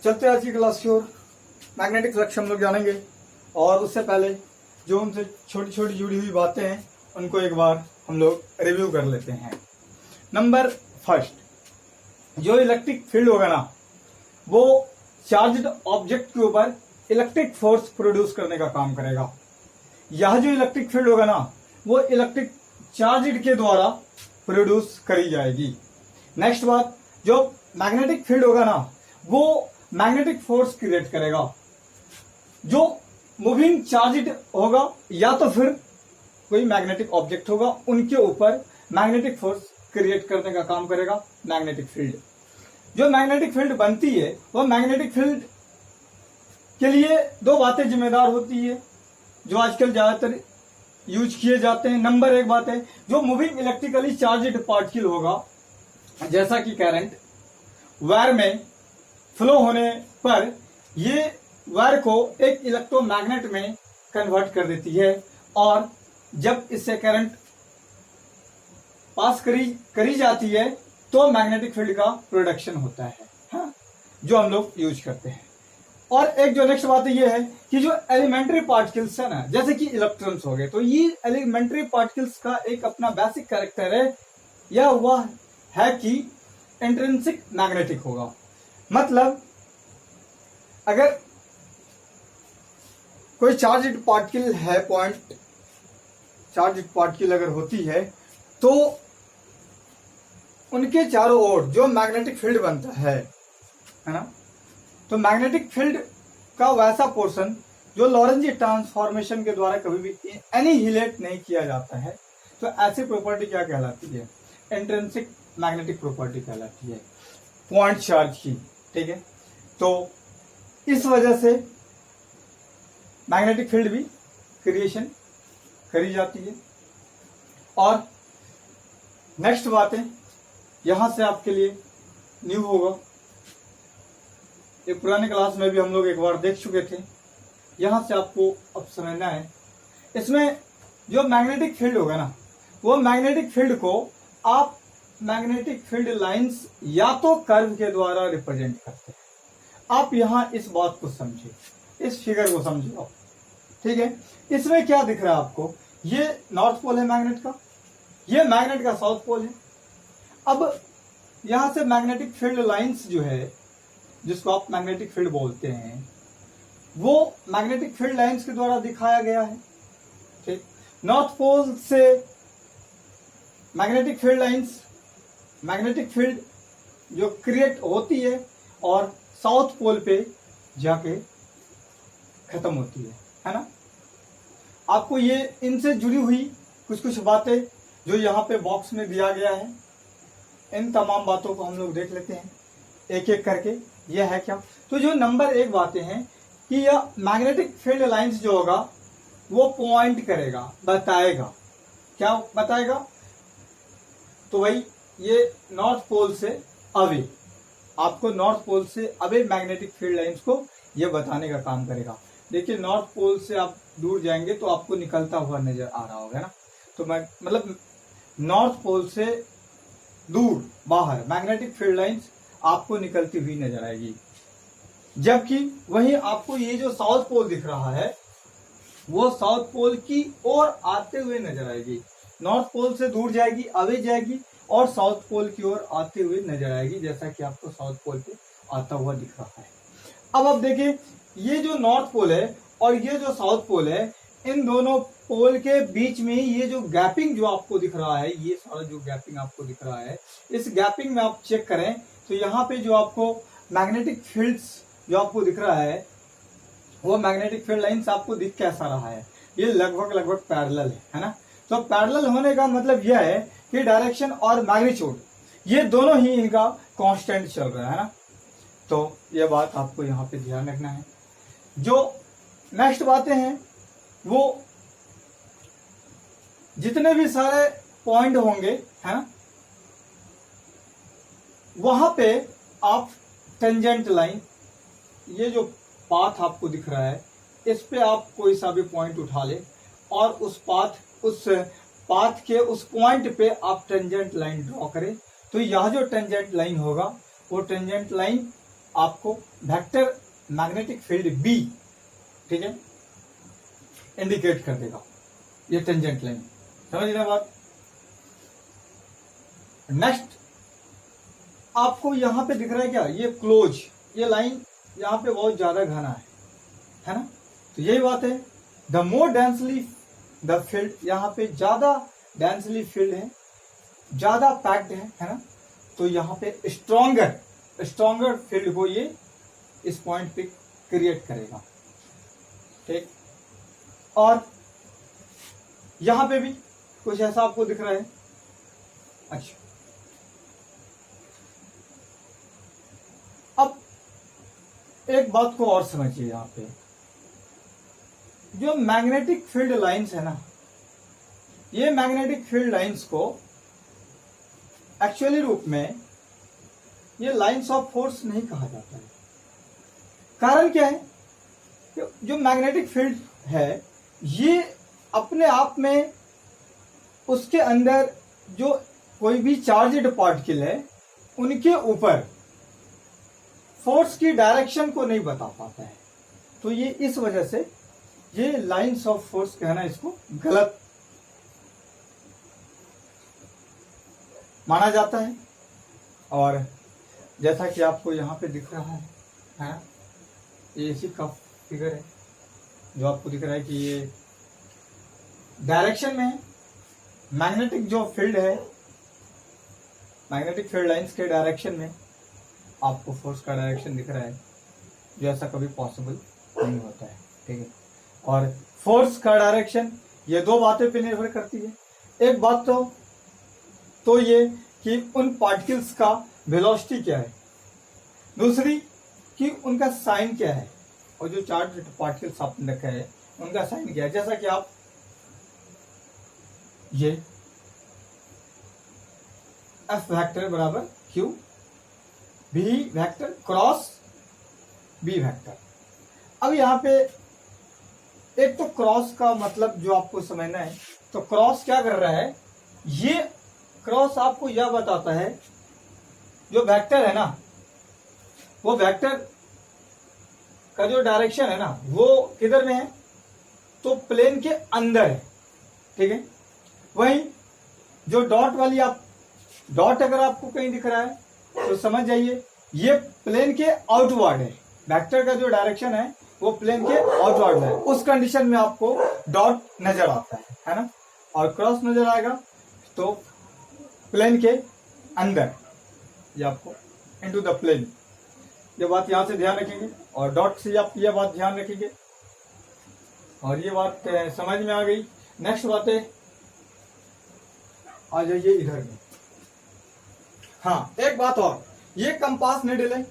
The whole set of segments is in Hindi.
चलते आज की क्लास की ओर। मैग्नेटिक फ्लक्स हम लोग जानेंगे और उससे पहले जो उनसे छोटी छोटी जुड़ी हुई बातें हैं उनको एक बार हम लोग रिव्यू कर लेते हैं। नंबर फर्स्ट, जो इलेक्ट्रिक फील्ड होगा ना वो चार्ज्ड ऑब्जेक्ट के ऊपर इलेक्ट्रिक फोर्स प्रोड्यूस करने का काम करेगा। यह जो इलेक्ट्रिक फील्ड होगा ना वो इलेक्ट्रिक चार्ज के द्वारा प्रोड्यूस करी जाएगी। नेक्स्ट बात, जो मैग्नेटिक फील्ड होगा ना वो मैग्नेटिक फोर्स क्रिएट करेगा। जो मूविंग चार्ज होगा या तो फिर कोई मैग्नेटिक ऑब्जेक्ट होगा उनके ऊपर मैग्नेटिक फोर्स क्रिएट करने का काम करेगा मैग्नेटिक फील्ड। जो मैग्नेटिक फील्ड बनती है वो मैग्नेटिक फील्ड के लिए दो बातें जिम्मेदार होती है जो आजकल ज्यादातर यूज किए जाते हैं। नंबर एक बात है, जो मूविंग इलेक्ट्रिकली चार्ज्ड पार्टिकल होगा जैसा कि करंट वायर में फ्लो होने पर ये वायर को एक इलेक्ट्रोमैग्नेट में कन्वर्ट कर देती है और जब इससे करंट पास करी जाती है तो मैग्नेटिक फील्ड का प्रोडक्शन होता है, हाँ, जो हम लोग यूज करते हैं। और एक जो नेक्स्ट बात ये है कि जो एलिमेंट्री पार्टिकल्स है ना जैसे कि इलेक्ट्रॉन्स हो गए, तो ये एलिमेंट्री पार्टिकल्स का एक अपना बेसिक कैरेक्टर है, यह वह है कि इंट्रिंसिक मैग्नेटिक होगा। मतलब अगर कोई चार्ज्ड पार्टिकल है, पॉइंट चार्ज्ड पार्टिकल अगर होती है तो उनके चारों ओर जो मैग्नेटिक फील्ड बनता है ना, तो मैग्नेटिक फील्ड का वैसा पोर्शन जो लॉरेंजी ट्रांसफॉर्मेशन के द्वारा कभी भी एनिहिलेट नहीं किया जाता है, तो ऐसी प्रॉपर्टी क्या कहलाती है? इंट्रिंसिक मैग्नेटिक प्रॉपर्टी कहलाती है पॉइंट चार्ज की। ठीक है, तो इस वजह से मैग्नेटिक फील्ड भी क्रिएशन करी जाती है। और नेक्स्ट बात है, यहां से आपके लिए न्यू होगा, ये पुराने क्लास में भी हम लोग एक बार देख चुके थे, यहां से आपको अब समझना है। इसमें जो मैग्नेटिक फील्ड होगा ना वो मैग्नेटिक फील्ड को आप मैग्नेटिक फील्ड लाइंस या तो कर्व के द्वारा रिप्रेजेंट करते हैं। आप यहां इस बात को समझिए, इस फिगर को समझिए आप। ठीक है, इसमें क्या दिख रहा है आपको? ये नॉर्थ पोल है मैग्नेट का, ये मैग्नेट का साउथ पोल है। अब यहां से मैग्नेटिक फील्ड लाइंस जो है जिसको आप मैग्नेटिक फील्ड बोलते हैं वो मैग्नेटिक फील्ड लाइंस के द्वारा दिखाया गया है। ठीक, नॉर्थ पोल से magnetic field lines, magnetic field जो क्रिएट होती है और साउथ पोल पे जाके खत्म होती है ना। आपको ये इनसे जुड़ी हुई कुछ कुछ बातें जो यहाँ पे बॉक्स में दिया गया है, इन तमाम बातों को हम लोग देख लेते हैं एक एक करके। यह है क्या? तो जो नंबर एक बातें हैं कि यह मैग्नेटिक फील्ड लाइंस जो होगा वो पॉइंट करेगा, बताएगा। क्या बताएगा? तो वही ये नॉर्थ पोल से अवे, आपको नॉर्थ पोल से अवे मैग्नेटिक फील्ड लाइंस को ये बताने का काम करेगा। देखिए नॉर्थ पोल से आप दूर जाएंगे तो आपको निकलता हुआ नजर आ रहा होगा ना, तो मतलब नॉर्थ पोल से दूर बाहर मैग्नेटिक फील्ड लाइंस आपको निकलती हुई नजर आएगी। जबकि वहीं आपको ये जो साउथ पोल दिख रहा है वो साउथ पोल की ओर आते हुए नजर आएगी। नॉर्थ पोल से दूर जाएगी, अवे जाएगी और साउथ पोल की ओर आते हुए नजर आएगी, जैसा कि आपको साउथ पोल पे आता हुआ दिख रहा है। अब आप देखिए ये जो नॉर्थ पोल है और ये जो साउथ पोल है, इन दोनों पोल के बीच में ये जो गैपिंग जो आपको दिख रहा है, ये सारा जो गैपिंग आपको दिख रहा है, इस गैपिंग में आप चेक करें तो यहाँ पे जो आपको मैग्नेटिक फील्ड्स जो आपको दिख रहा है वो मैग्नेटिक फील्ड लाइंस आपको दिख कैसा रहा है? ये लगभग पैरेलल है ना। तो पैरेलल होने का मतलब यह है कि डायरेक्शन और मैग्नीट्यूड ये दोनों ही इनका कांस्टेंट चल रहा है ना। तो ये बात आपको यहाँ पे ध्यान रखना है। जो नेक्स्ट बातें हैं वो जितने भी सारे पॉइंट होंगे है ना, वहां पे आप टेंजेंट लाइन, ये जो पाथ आपको दिख रहा है इस पे आप कोई सा भी पॉइंट उठा ले और उस पाथ के उस पॉइंट पे आप टेंजेंट लाइन ड्रॉ करें, तो यह जो टेंजेंट लाइन होगा वो टेंजेंट लाइन आपको वेक्टर मैग्नेटिक फील्ड बी, ठीक है, इंडिकेट कर देगा, ये टेंजेंट लाइन। समझ रहे बात। नेक्स्ट आपको यहां पे दिख रहा है क्या, ये क्लोज, ये लाइन यहां पे बहुत ज्यादा घना है ना। तो यही बात है, the more densely the field, यहां पे ज्यादा डेंसली फील्ड है, ज्यादा पैक्ड है ना। तो यहां पे स्ट्रॉन्गर फील्ड को ये इस पॉइंट पे क्रिएट करेगा, ठीक। और यहां पे भी कुछ ऐसा आपको दिख रहा है। अच्छा, अब एक बात को और समझिए, यहां पे जो मैग्नेटिक फील्ड लाइंस है ना, ये मैग्नेटिक फील्ड लाइंस को एक्चुअली रूप में ये लाइंस ऑफ फोर्स नहीं कहा जाता है। कारण क्या है कि जो मैग्नेटिक फील्ड है ये अपने आप में उसके अंदर जो कोई भी चार्जड पार्टिकल है उनके ऊपर फोर्स की डायरेक्शन को नहीं बता पाता है। तो ये इस वजह से ये लाइंस ऑफ फोर्स कहना इसको गलत माना जाता है। और जैसा कि आपको यहां पे दिख रहा है ये इसी का फिगर है जो आपको दिख रहा है कि ये डायरेक्शन में मैग्नेटिक जो फील्ड है, मैग्नेटिक फील्ड लाइंस के डायरेक्शन में आपको फोर्स का डायरेक्शन दिख रहा है, जो ऐसा कभी पॉसिबल नहीं होता है, ठीक है। और फोर्स का डायरेक्शन ये दो बातें पे निर्भर करती है। एक बात तो ये कि उन पार्टिकल्स का वेलोसिटी क्या है, दूसरी कि उनका साइन क्या है, और जो चार्ज पार्टिकल्स आपने रखा है उनका साइन क्या है। जैसा कि आप ये एफ वेक्टर बराबर Q B vector cross B vector. अब यहां पे एक तो क्रॉस का मतलब जो आपको समझना है, तो क्रॉस क्या कर रहा है, ये क्रॉस आपको यह बताता है जो वेक्टर है ना, वो वेक्टर का जो डायरेक्शन है ना वो किधर में है, तो प्लेन के अंदर है, ठीक है। वहीं जो डॉट वाली आप डॉट अगर आपको कहीं दिख रहा है तो समझ जाइए ये प्लेन के आउटवर्ड है, वेक्टर का जो डायरेक्शन है वो प्लेन के आउटवर्ड है। उस कंडीशन में आपको डॉट नजर आता है ना, और क्रॉस नजर आएगा तो प्लेन के अंदर, ये आपको इनटू द प्लेन, ये बात यहां से ध्यान रखेंगे। और डॉट से आप ये बात ध्यान रखेंगे, और ये बात समझ में आ गई। नेक्स्ट बात है, आ जाइए इधर में। हाँ, एक बात और, ये कंपास निडल है,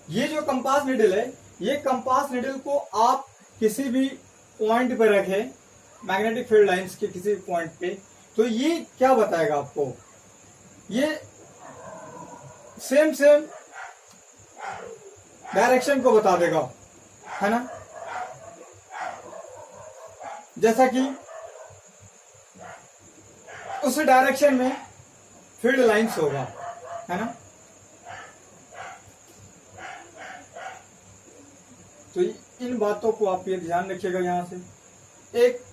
ये जो कंपास निडल है, ये कंपास निडल को आप किसी भी पॉइंट पर रखें, मैग्नेटिक फील्ड लाइंस के किसी भी पॉइंट पे, तो ये क्या बताएगा आपको, ये सेम डायरेक्शन को बता देगा, है ना। जैसा कि उस डायरेक्शन में फील्ड लाइंस होगा, है ना। तो इन बातों को आप ये ध्यान रखिएगा। यहां से एक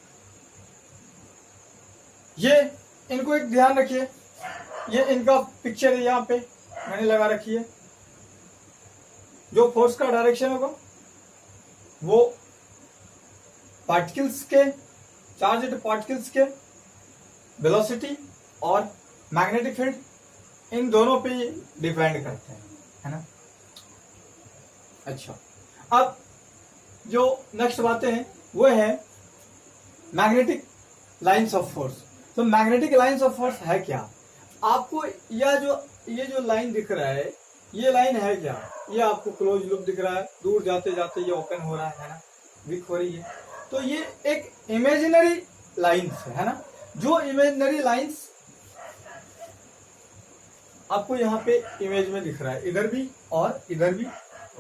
ये इनको एक ध्यान रखिए, ये इनका पिक्चर है यहां पे मैंने लगा रखी है। जो फोर्स का डायरेक्शन होगा वो पार्टिकल्स के, चार्जड पार्टिकल्स के वेलोसिटी और मैग्नेटिक फील्ड, इन दोनों पे डिपेंड करते हैं, है ना। अच्छा, अब जो नेक्स्ट बातें हैं वो है मैग्नेटिक लाइंस ऑफ फोर्स। तो मैग्नेटिक लाइंस ऑफ फोर्स है क्या, आपको ये जो लाइन दिख रहा है, ये लाइन है क्या, ये आपको क्लोज लूप दिख रहा है, दूर जाते जाते ये ओपन हो रहा है ना, वीक हो रही है। तो ये एक इमेजिनरी लाइंस है ना, जो इमेजिनरी लाइंस आपको यहाँ पे इमेज में दिख रहा है, इधर भी और इधर भी,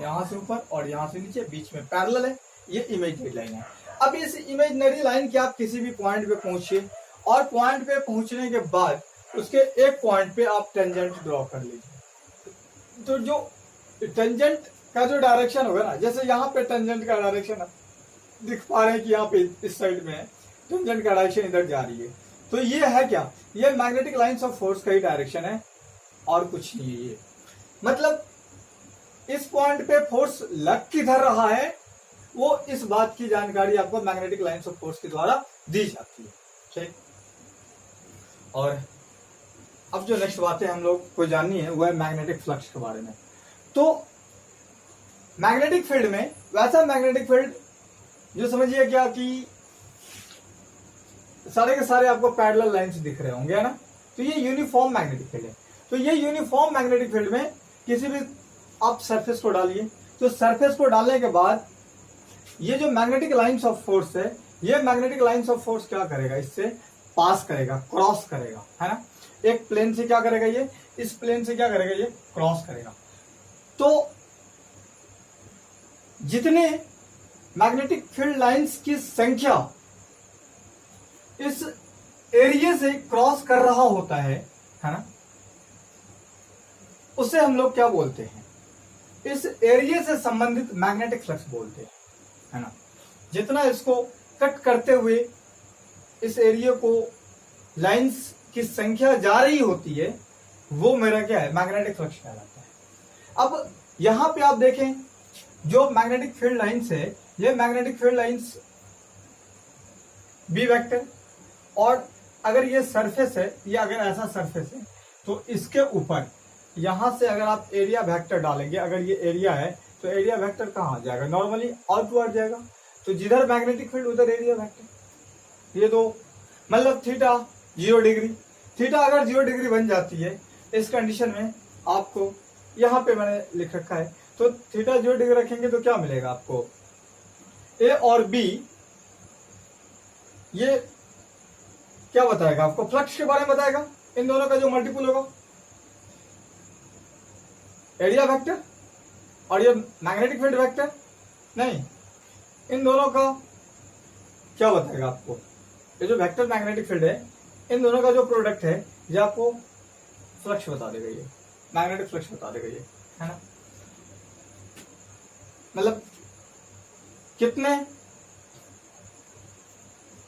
यहां से ऊपर और यहां से नीचे, बीच में पैरेलल है, ये इमेजिनरी लाइन है। अब इस इमेजिनरी लाइन के आप किसी भी पॉइंट पे पहुंचिए, और पॉइंट पे पहुंचने के बाद उसके एक पॉइंट पे आप टेंजेंट ड्रॉ कर लीजिए। तो जो टेंजेंट का जो डायरेक्शन होगा ना, जैसे यहाँ पे टेंजेंट का डायरेक्शन दिख पा रहे हैं कि यहाँ पे इस साइड में है, टेंजेंट का डायरेक्शन इधर जा रही है, तो ये है क्या, ये मैग्नेटिक लाइंस ऑफ फोर्स का ही डायरेक्शन है और कुछ नहीं है ये। मतलब इस पॉइंट पे फोर्स लग किधर रहा है, वो इस बात की जानकारी आपको मैग्नेटिक लाइंस ऑफ फोर्स के द्वारा दी जाती है। ठीक, और अब जो नेक्स्ट बातें हम लोग को जाननी है वो है मैग्नेटिक फ्लक्स के बारे में। तो मैग्नेटिक फील्ड में, वैसा मैग्नेटिक फील्ड जो समझिए क्या कि सारे के सारे आपको पैरेलल लाइंस दिख रहे होंगे, है ना, तो ये यूनिफॉर्म मैग्नेटिक फील्ड है। तो ये यूनिफॉर्म मैग्नेटिक फील्ड में किसी भी आप सरफेस को डालिए, तो सरफेस को डालने के बाद ये जो मैग्नेटिक लाइंस ऑफ फोर्स है, ये मैग्नेटिक लाइंस ऑफ फोर्स क्या करेगा, इससे पास करेगा, क्रॉस करेगा, है ना, एक प्लेन से क्या करेगा, ये इस प्लेन से क्या करेगा, ये क्रॉस करेगा। तो जितने मैग्नेटिक फील्ड लाइंस की संख्या इस एरिया से क्रॉस कर रहा होता है ना, उसे हम लोग क्या बोलते हैं, इस एरिया से संबंधित मैग्नेटिक फ्लक्स बोलते हैं, है ना। जितना इसको कट करते हुए इस एरिया को लाइंस की संख्या जा रही होती है, वो मेरा क्या है, मैग्नेटिक फ्लक्स कहलाता है। अब यहां पे आप देखें, जो मैग्नेटिक फील्ड लाइंस है, ये magnetic field lines B vector, और अगर ये सरफेस है, ये अगर ऐसा सरफेस है, तो इसके ऊपर यहां से अगर आप एरिया वेक्टर डालेंगे, अगर ये एरिया है तो एरिया वेक्टर कहां जाएगा, नॉर्मली आउटवर्ड जाएगा, तो जिधर मैग्नेटिक फील्ड उधर एरिया वेक्टर। ये दो मतलब थीटा 0 डिग्री, थीटा अगर 0 डिग्री बन जाती है इस कंडीशन में, आपको यहां पे मैंने लिख रखा है, तो थीटा 0 डिग्री रखेंगे तो क्या मिलेगा आपको, ए और बी, ये क्या बताएगा आपको, फ्लक्स के बारे में बताएगा, इन दोनों का जो मल्टीपल होगा एरिया वेक्टर, और ये मैग्नेटिक फील्ड वेक्टर नहीं, इन दोनों का क्या बताएगा आपको, ये जो वेक्टर मैग्नेटिक फील्ड है, इन दोनों का जो प्रोडक्ट है, ये आपको फ्लक्स बता देगा, ये मैग्नेटिक फ्लक्स बता देगा, ये है ना। मतलब कितने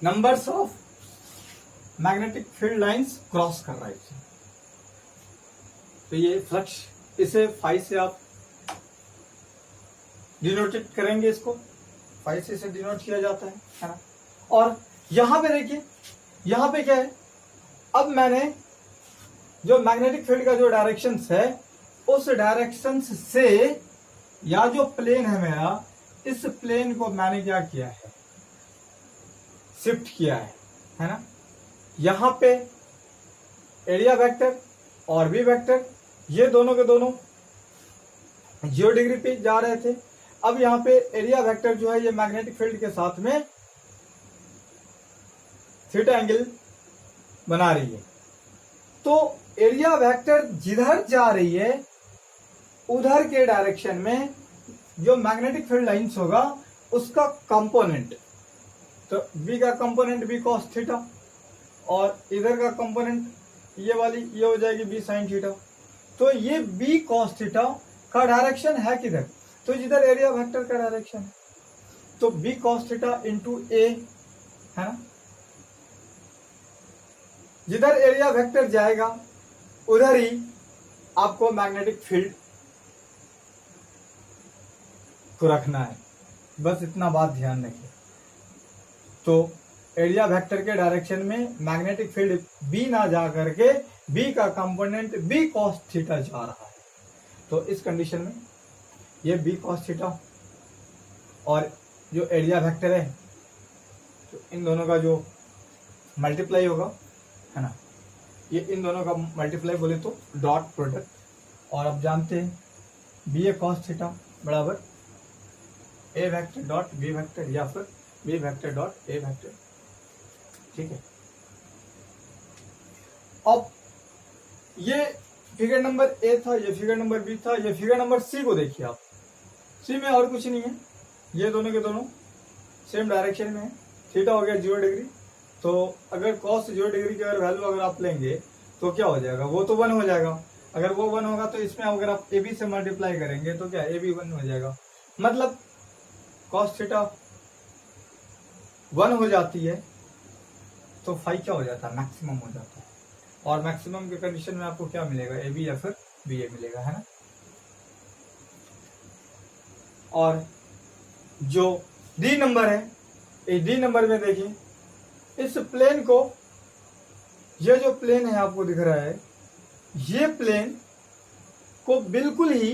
numbers of magnetic field lines cross कर रहा है इससे, तो ये फ्लक्स, इसे फाई से आप डिनोटेड करेंगे, इसको फाई से इसे डिनोट किया जाता है ना। और यहां पे देखिए, यहां पे क्या है, अब मैंने जो मैग्नेटिक फील्ड का जो डायरेक्शन है, उस डायरेक्शन से या जो प्लेन है मेरा, इस प्लेन को मैंने क्या किया है, शिफ्ट किया है ना। यहां पे एरिया वेक्टर और बी वेक्टर, ये दोनों के दोनों 0 डिग्री पे जा रहे थे। अब यहां पे एरिया वेक्टर जो है, ये मैग्नेटिक फील्ड के साथ में थीटा एंगल बना रही है। तो एरिया वेक्टर जिधर जा रही है, उधर के डायरेक्शन में जो मैग्नेटिक फील्ड लाइंस होगा, उसका कंपोनेंट, तो बी का कंपोनेंट बी कॉस थीटा, और इधर का कंपोनेंट ये वाली ये हो जाएगी बी साइन थीटा। तो ये बी कॉस थीटा का डायरेक्शन है किधर, तो जिधर एरिया वेक्टर का डायरेक्शन है, तो बी कॉस थीटा इंटू ए, है ना। जिधर एरिया वेक्टर जाएगा उधर ही आपको मैग्नेटिक फील्ड को रखना है, बस इतना बात ध्यान रखिए। तो एरिया वेक्टर के डायरेक्शन में मैग्नेटिक फील्ड बी ना जा करके बी का कंपोनेंट बी कॉस थीटा जा रहा है, तो इस कंडीशन में ये बी कॉस थीटा और जो एरिया वेक्टर है, तो इन दोनों का जो मल्टीप्लाई होगा, है ना, ये इन दोनों का मल्टीप्लाई बोले तो डॉट प्रोडक्ट, और आप जानते हैं बी ए कॉस थीटा बराबर A vector dot B vector, या फिर B vector dot A vector, ठीक है। अब ये फिगर नंबर ए था, ये फिगर नंबर बी था, ये फिगर नंबर सी को देखिए आप, सी में और कुछ नहीं है, ये दोनों के दोनों सेम डायरेक्शन में है, थीटा हो गया 0 डिग्री, तो अगर कॉस 0 डिग्री की अगर वैल्यू अगर आप लेंगे तो क्या हो जाएगा, वो तो 1 हो जाएगा। अगर वो 1 होगा तो इसमें अगर आप ए बी से मल्टीप्लाई करेंगे तो क्या ए बी 1 हो जाएगा, मतलब कॉस थीटा 1 हो जाती है तो फाई क्या हो जाता है, मैक्सिमम हो जाता है। और मैक्सिमम के कंडीशन में आपको क्या मिलेगा, ए बी या फिर बी ए मिलेगा, है ना। और जो डी नंबर है, इस डी नंबर में देखिए इस प्लेन को, ये जो प्लेन है आपको दिख रहा है, ये प्लेन को बिल्कुल ही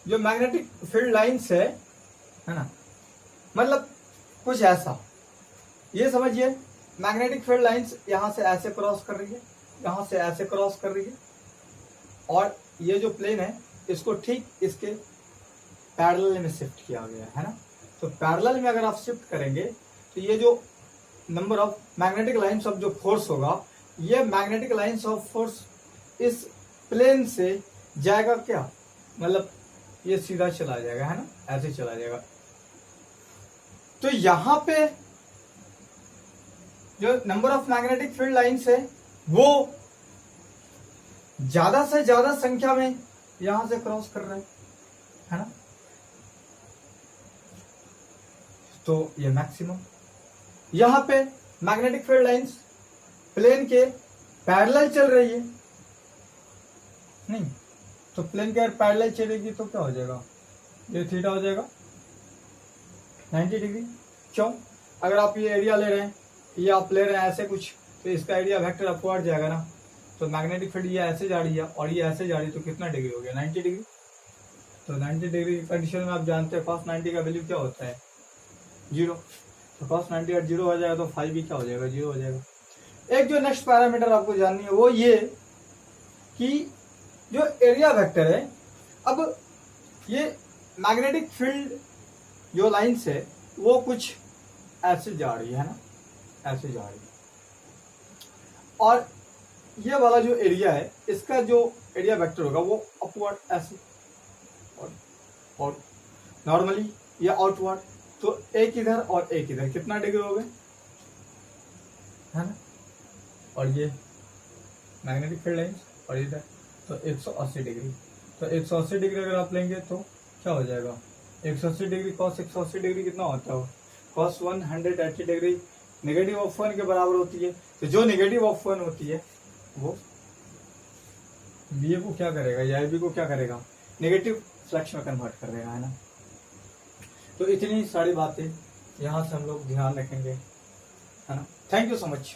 जो मैग्नेटिक फील्ड लाइंस है ना, मतलब कुछ ऐसा, ये समझिए मैग्नेटिक फील्ड लाइंस यहां से ऐसे क्रॉस कर रही है, यहां से ऐसे क्रॉस कर रही है, और ये जो प्लेन है इसको ठीक इसके पैरेलल में शिफ्ट किया गया है ना। तो पैरेलल में अगर आप शिफ्ट करेंगे तो ये जो number of magnetic lines of जो फोर्स होगा, ये मैग्नेटिक लाइंस ऑफ फोर्स इस प्लेन से जाएगा क्या, मतलब ये सीधा चला जाएगा, है ना, ऐसे चला जाएगा। तो यहां पे जो number of magnetic field lines है वो ज्यादा से ज्यादा संख्या में यहां से क्रॉस कर रहे हैं, है ना। तो ये मैक्सिमम, यहां पे मैग्नेटिक फील्ड लाइंस प्लेन के पैरेलल चल रही है, नहीं तो प्लेन के पैरेलल चलेगी तो क्या हो जाएगा, ये थीटा हो जाएगा 90 डिग्री। क्यों, अगर आप ये एरिया ले रहे हैं, ये आप ले रहे हैं ऐसे कुछ, तो इसका एरिया वेक्टर अपवर्ड जाएगा ना। तो मैग्नेटिक फील्ड ये ऐसे जा रही है और ये ऐसे जा रही है, तो कितना डिग्री हो गया, 90 डिग्री। तो 90 डिग्री कंडीशन में आप जानते हैं cos 90 का वैल्यू क्या होता है, 0। तो cos 90 अगर 0 हो जाएगा तो फाई भी क्या हो जाएगा, 0 हो जाएगा। एक जो नेक्स्ट पैरामीटर आपको जाननी है वो ये कि जो एरिया वेक्टर है, अब ये मैग्नेटिक फील्ड जो लाइंस है वो कुछ ऐसे जा रही है ना, ऐसे जा रही है, और ये वाला जो एरिया है इसका जो एरिया वेक्टर होगा वो अपवर्ड ऐसे, और नॉर्मली या आउटवर्ड, तो एक इधर और एक इधर कितना डिग्री हो गए, है ना। और ये मैग्नेटिक फील्ड लाइंस और इधर तो 180 डिग्री। तो 180 डिग्री अगर आप लेंगे तो क्या हो जाएगा, 180 डिग्री cos 180 डिग्री कितना होता है, cos 180 डिग्री नेगेटिव ऑफ 1 के बराबर होती है। तो जो नेगेटिव ऑफ 1 होती है वो बी ए को क्या करेगा, या बी को क्या करेगा, नेगेटिव फ्लक्स में कन्वर्ट कर देगा, है ना। तो इतनी सारी बातें यहाँ से हम लोग ध्यान रखेंगे, है ना। Thank you so much.